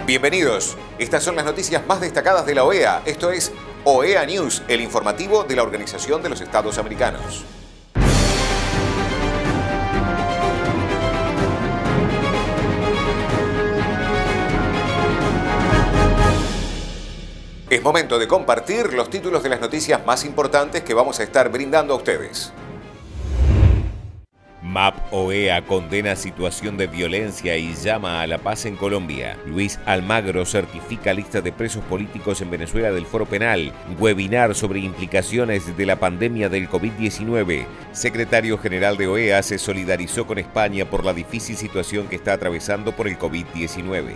Bienvenidos. Estas son las noticias más destacadas de la OEA. Esto es OEA News, el informativo de la Organización de los Estados Americanos. Es momento de compartir los títulos de las noticias más importantes que vamos a estar brindando a ustedes. MAP-OEA condena situación de violencia y llama a la paz en Colombia. Luis Almagro certifica lista de presos políticos en Venezuela del Foro Penal. Webinar sobre implicaciones de la pandemia del COVID-19. Secretario General de OEA se solidarizó con España por la difícil situación que está atravesando por el COVID-19.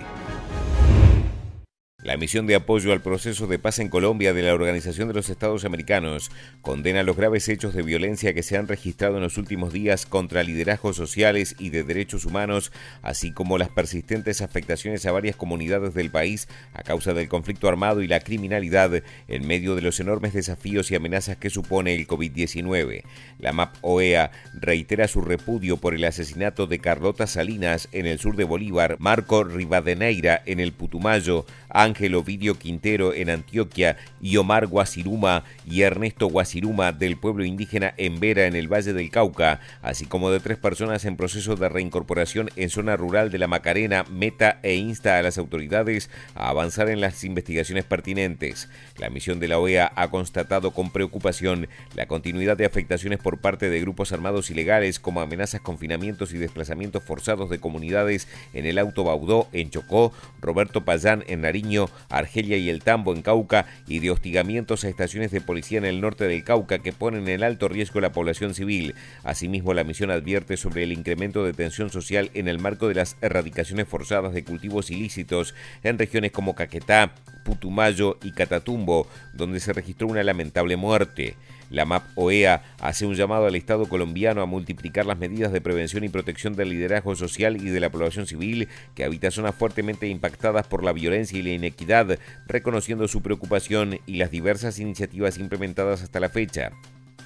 La misión de apoyo al proceso de paz en Colombia de la Organización de los Estados Americanos condena los graves hechos de violencia que se han registrado en los últimos días contra liderazgos sociales y de derechos humanos, así como las persistentes afectaciones a varias comunidades del país a causa del conflicto armado y la criminalidad en medio de los enormes desafíos y amenazas que supone el COVID-19. La MAP-OEA reitera su repudio por el asesinato de Carlota Salinas en el sur de Bolívar, Marco Rivadeneira en el Putumayo, Ángel Ovidio Quintero en Antioquia y Omar Guasiruma y Ernesto Guasiruma del pueblo indígena Embera en el Valle del Cauca, así como de 3 personas en proceso de reincorporación en zona rural de la Macarena, meta e insta a las autoridades a avanzar en las investigaciones pertinentes. La misión de la OEA ha constatado con preocupación la continuidad de afectaciones por parte de grupos armados ilegales como amenazas, confinamientos y desplazamientos forzados de comunidades en el Alto Baudó, en Chocó, Roberto Payán en Nariño, Argelia y El Tambo en Cauca, y de hostigamientos a estaciones de policía en el norte del Cauca que ponen en alto riesgo a la población civil. Asimismo, la misión advierte sobre el incremento de tensión social en el marco de las erradicaciones forzadas de cultivos ilícitos en regiones como Caquetá, Putumayo y Catatumbo, donde se registró una lamentable muerte. La MAP-OEA hace un llamado al Estado colombiano a multiplicar las medidas de prevención y protección del liderazgo social y de la población civil que habita zonas fuertemente impactadas por la violencia y la inequidad, reconociendo su preocupación y las diversas iniciativas implementadas hasta la fecha.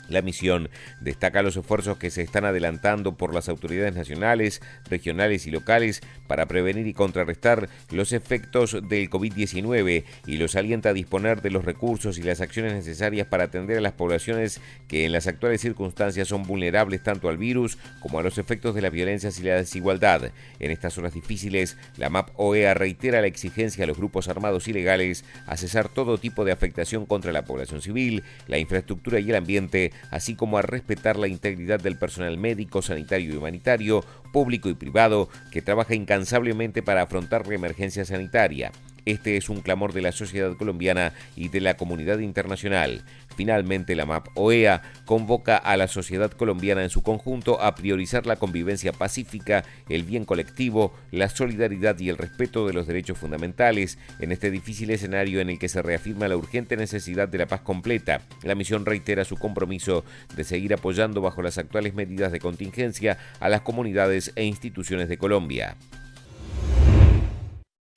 La misión destaca los esfuerzos que se están adelantando por las autoridades nacionales, regionales y locales para prevenir y contrarrestar los efectos del COVID-19 y los alienta a disponer de los recursos y las acciones necesarias para atender a las poblaciones que en las actuales circunstancias son vulnerables tanto al virus como a los efectos de las violencias y la desigualdad. En estas horas difíciles, la MAP-OEA reitera la exigencia a los grupos armados ilegales a cesar todo tipo de afectación contra la población civil, la infraestructura y el ambiente, así como a respetar la integridad del personal médico, sanitario y humanitario, público y privado, que trabaja incansablemente para afrontar la emergencia sanitaria. Este es un clamor de la sociedad colombiana y de la comunidad internacional. Finalmente, la MAP-OEA convoca a la sociedad colombiana en su conjunto a priorizar la convivencia pacífica, el bien colectivo, la solidaridad y el respeto de los derechos fundamentales en este difícil escenario en el que se reafirma la urgente necesidad de la paz completa. La misión reitera su compromiso de seguir apoyando bajo las actuales medidas de contingencia a las comunidades e instituciones de Colombia.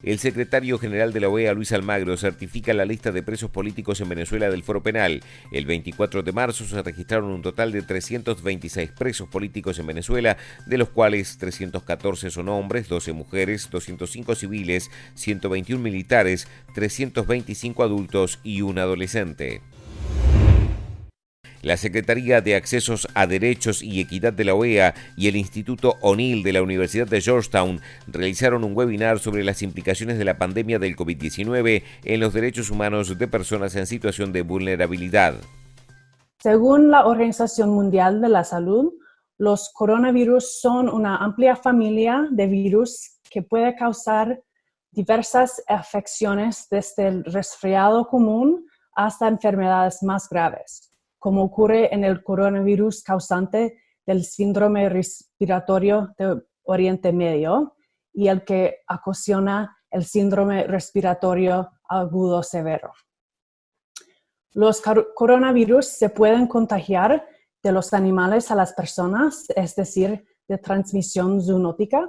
El secretario general de la OEA, Luis Almagro, certifica la lista de presos políticos en Venezuela del Foro Penal. El 24 de marzo se registraron un total de 326 presos políticos en Venezuela, de los cuales 314 son hombres, 12 mujeres, 205 civiles, 121 militares, 325 adultos y un adolescente. La Secretaría de Accesos a Derechos y Equidad de la OEA y el Instituto O'Neill de la Universidad de Georgetown realizaron un webinar sobre las implicaciones de la pandemia del COVID-19 en los derechos humanos de personas en situación de vulnerabilidad. Según la Organización Mundial de la Salud, los coronavirus son una amplia familia de virus que puede causar diversas afecciones desde el resfriado común hasta enfermedades más graves, como ocurre en el coronavirus causante del síndrome respiratorio de Oriente Medio y el que ocasiona el síndrome respiratorio agudo severo. Los coronavirus se pueden contagiar de los animales a las personas, es decir, de transmisión zoonótica.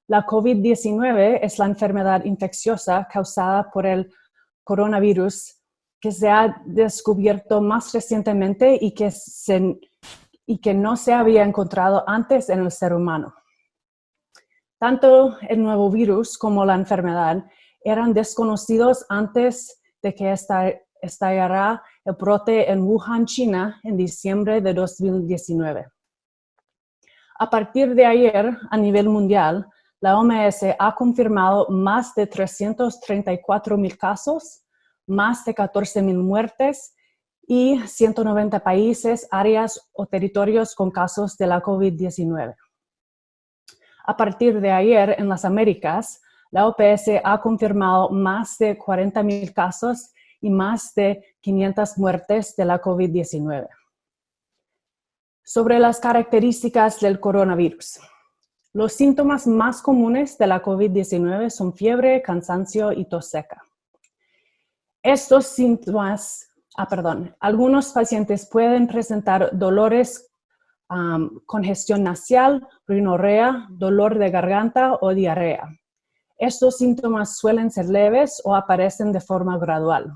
La COVID-19 es la enfermedad infecciosa causada por el coronavirus que se ha descubierto más recientemente y que no se había encontrado antes en el ser humano. Tanto el nuevo virus como la enfermedad eran desconocidos antes de que estallara el brote en Wuhan, China, en diciembre de 2019. A partir de ayer, a nivel mundial, la OMS ha confirmado más de 334,000 casos, más de 14,000 muertes y 190 países, áreas o territorios con casos de la COVID-19. A partir de ayer, en las Américas, la OPS ha confirmado más de 40,000 casos y más de 500 muertes de la COVID-19. Sobre las características del coronavirus. Los síntomas más comunes de la COVID-19 son fiebre, cansancio y tos seca. Estos síntomas, algunos pacientes pueden presentar dolores, congestión nasal, rinorrea, dolor de garganta o diarrea. Estos síntomas suelen ser leves o aparecen de forma gradual.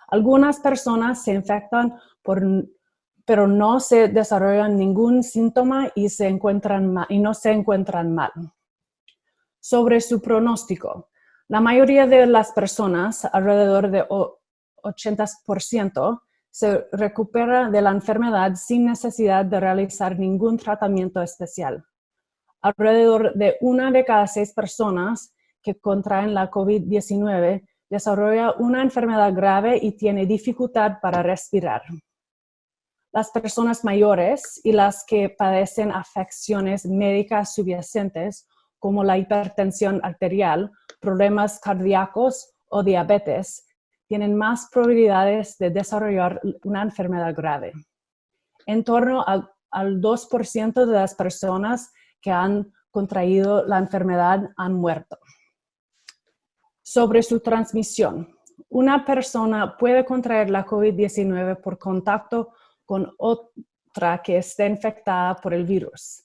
Algunas personas se infectan pero no se desarrollan ningún síntoma y no se encuentran mal. Sobre su pronóstico, la mayoría de las personas, alrededor de 80%, se recupera de la enfermedad sin necesidad de realizar ningún tratamiento especial. Alrededor de 1 de cada 6 personas que contraen la COVID-19 desarrolla una enfermedad grave y tiene dificultad para respirar. Las personas mayores y las que padecen afecciones médicas subyacentes como la hipertensión arterial, problemas cardíacos o diabetes, tienen más probabilidades de desarrollar una enfermedad grave. En torno al 2% de las personas que han contraído la enfermedad han muerto. Sobre su transmisión, una persona puede contraer la COVID-19 por contacto con otra que esté infectada por el virus.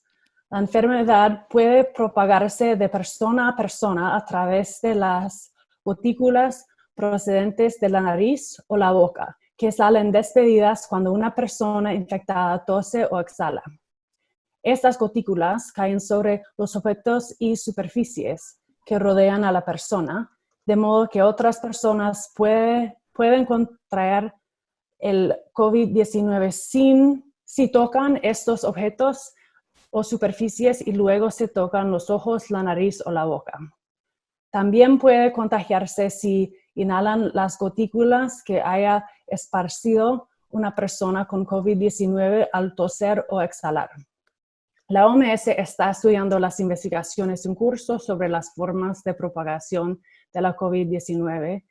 La enfermedad puede propagarse de persona a persona a través de las gotículas procedentes de la nariz o la boca, que salen despedidas cuando una persona infectada tose o exhala. Estas gotículas caen sobre los objetos y superficies que rodean a la persona, de modo que otras personas pueden contraer el COVID-19 si tocan estos objetos o superficies y luego se tocan los ojos, la nariz o la boca. También puede contagiarse si inhalan las gotículas que haya esparcido una persona con COVID-19 al toser o exhalar. La OMS está estudiando las investigaciones en curso sobre las formas de propagación de la COVID-19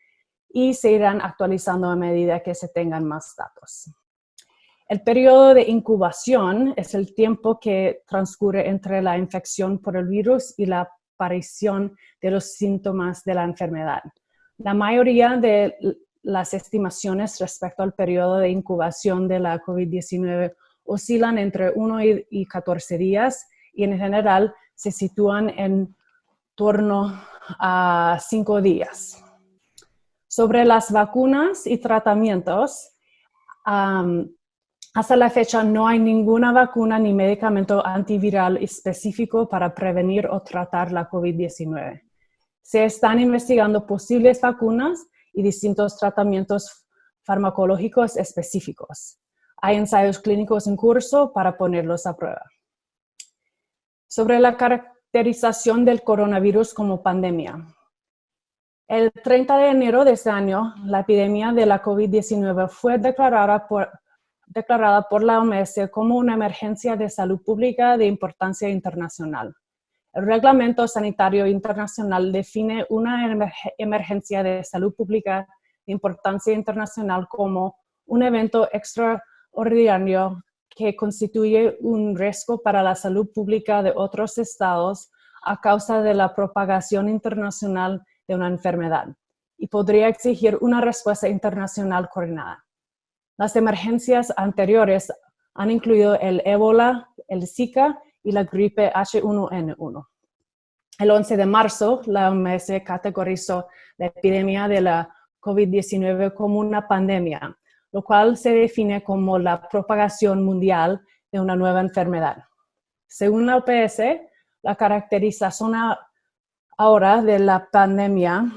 y se irán actualizando a medida que se tengan más datos. El periodo de incubación es el tiempo que transcurre entre la infección por el virus y la aparición de los síntomas de la enfermedad. La mayoría de las estimaciones respecto al periodo de incubación de la COVID-19 oscilan entre 1 y 14 días y en general se sitúan en torno a 5 días. Sobre las vacunas y tratamientos, hasta la fecha no hay ninguna vacuna ni medicamento antiviral específico para prevenir o tratar la COVID-19. Se están investigando posibles vacunas y distintos tratamientos farmacológicos específicos. Hay ensayos clínicos en curso para ponerlos a prueba. Sobre la caracterización del coronavirus como pandemia. El 30 de enero de este año, la epidemia de la COVID-19 fue declarada por la OMS como una emergencia de salud pública de importancia internacional. El Reglamento Sanitario Internacional define una emergencia de salud pública de importancia internacional como un evento extraordinario que constituye un riesgo para la salud pública de otros estados a causa de la propagación internacional de una enfermedad y podría exigir una respuesta internacional coordinada. Las emergencias anteriores han incluido el ébola, el Zika y la gripe H1N1. El 11 de marzo, la OMS categorizó la epidemia de la COVID-19 como una pandemia, lo cual se define como la propagación mundial de una nueva enfermedad. Según la OPS, La caracterización ahora de la pandemia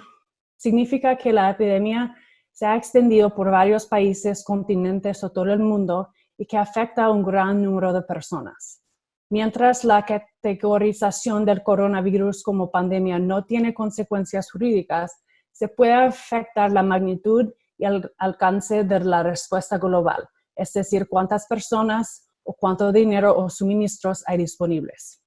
significa que la epidemia se ha extendido por varios países, continentes o todo el mundo y que afecta a un gran número de personas. Mientras la categorización del coronavirus como pandemia no tiene consecuencias jurídicas, se puede afectar la magnitud y el alcance de la respuesta global, es decir, cuántas personas o cuánto dinero o suministros hay disponibles.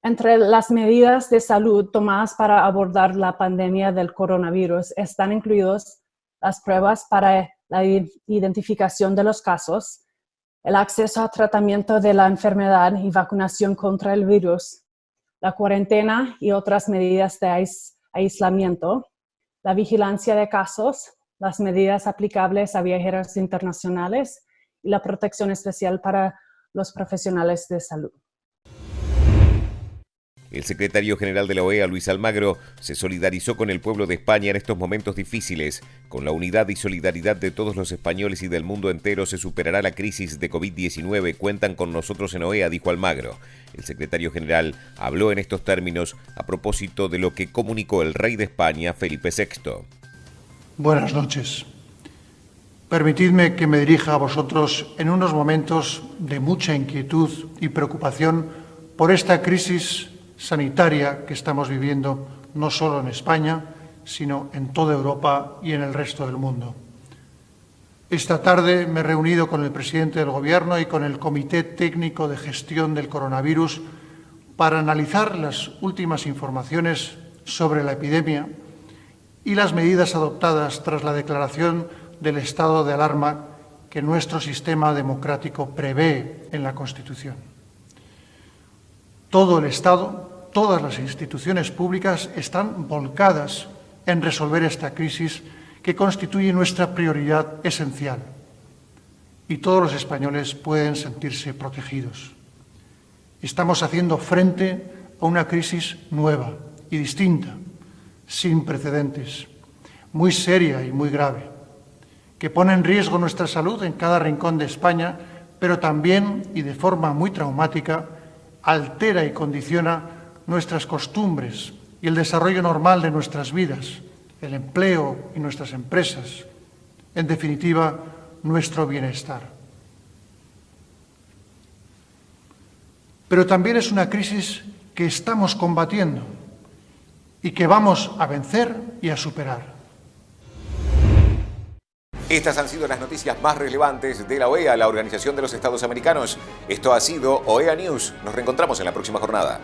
Entre las medidas de salud tomadas para abordar la pandemia del coronavirus están incluidos las pruebas para la identificación de los casos, el acceso a tratamiento de la enfermedad y vacunación contra el virus, la cuarentena y otras medidas de aislamiento, la vigilancia de casos, las medidas aplicables a viajeros internacionales y la protección especial para los profesionales de salud. El secretario general de la OEA, Luis Almagro, se solidarizó con el pueblo de España en estos momentos difíciles. Con la unidad y solidaridad de todos los españoles y del mundo entero se superará la crisis de COVID-19. Cuentan con nosotros en OEA, dijo Almagro. El secretario general habló en estos términos a propósito de lo que comunicó el rey de España, Felipe VI. Buenas noches. Permitidme que me dirija a vosotros en unos momentos de mucha inquietud y preocupación por esta crisis sanitaria que estamos viviendo no solo en España, sino en toda Europa y en el resto del mundo. Esta tarde me he reunido con el presidente del Gobierno y con el Comité Técnico de Gestión del Coronavirus para analizar las últimas informaciones sobre la epidemia y las medidas adoptadas tras la declaración del estado de alarma que nuestro sistema democrático prevé en la Constitución. Todo el Estado, todas las instituciones públicas están volcadas en resolver esta crisis que constituye nuestra prioridad esencial. Y todos los españoles pueden sentirse protegidos. Estamos haciendo frente a una crisis nueva y distinta, sin precedentes, muy seria y muy grave, que pone en riesgo nuestra salud en cada rincón de España, pero también, y de forma muy traumática, altera y condiciona nuestras costumbres y el desarrollo normal de nuestras vidas, el empleo y nuestras empresas, en definitiva, nuestro bienestar. Pero también es una crisis que estamos combatiendo y que vamos a vencer y a superar. Estas han sido las noticias más relevantes de la OEA, la Organización de los Estados Americanos. Esto ha sido OEA News. Nos reencontramos en la próxima jornada.